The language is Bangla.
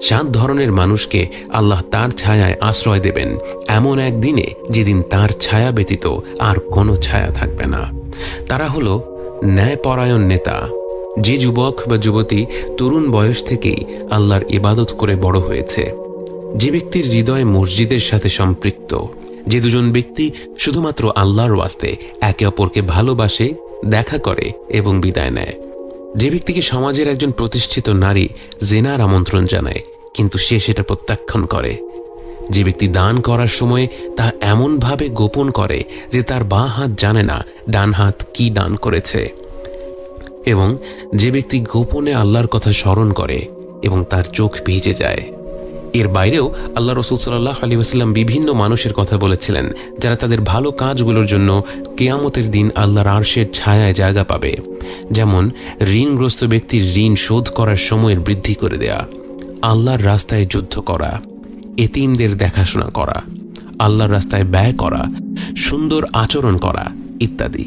7 ধরনের মানুষকে আল্লাহ তার ছায়ায় আশ্রয় দেবেন এমন এক দিনে যেদিন তার ছায়া ব্যতীত আর কোনো ছায়া থাকবে না। তারা হলো ন্যায়পরায়ণ নেতা, যে যুবক বা যুবতী তরুণ বয়স থেকেই আল্লাহর ইবাদত করে বড় হয়েছে, যে ব্যক্তির হৃদয় মসজিদের সাথে সম্পৃক্ত, যে দুজন ব্যক্তি শুধুমাত্র আল্লাহর ওয়াস্তে একে অপরকে ভালোবাসে, দেখা করে এবং বিদায় নেয়, যে ব্যক্তিকে সমাজের একজন প্রতিষ্ঠিত নারী জেনার আমন্ত্রণ জানায় কিন্তু সে সেটা প্রত্যাখ্যান করে, যে ব্যক্তি দান করার সময় তা এমনভাবে গোপন করে যে তার বাঁ হাত জানে না ডান হাত কি দান করেছে, এবং যে ব্যক্তি গোপনে আল্লাহর কথা স্মরণ করে এবং তার চোখ ভিজে যায়। এর বাইরেও আল্লাহ রাসূল সাল্লাল্লাহু আলাইহি ওয়াসাল্লাম বিভিন্ন মানুষের কথা বলেছিলেন যারা তাদের ভালো কাজগুলোর জন্য কিয়ামতের দিন আল্লাহর আরশের ছায়ায় জায়গা পাবে, যেমন ঋণগ্রস্ত ব্যক্তির ঋণ শোধ করার সময়ের বৃদ্ধি করে দেয়া, আল্লাহর রাস্তায় যুদ্ধ করা, এতিমদের দেখাশোনা করা, আল্লাহর রাস্তায় ব্যয় করা, সুন্দর আচরণ করা ইত্যাদি।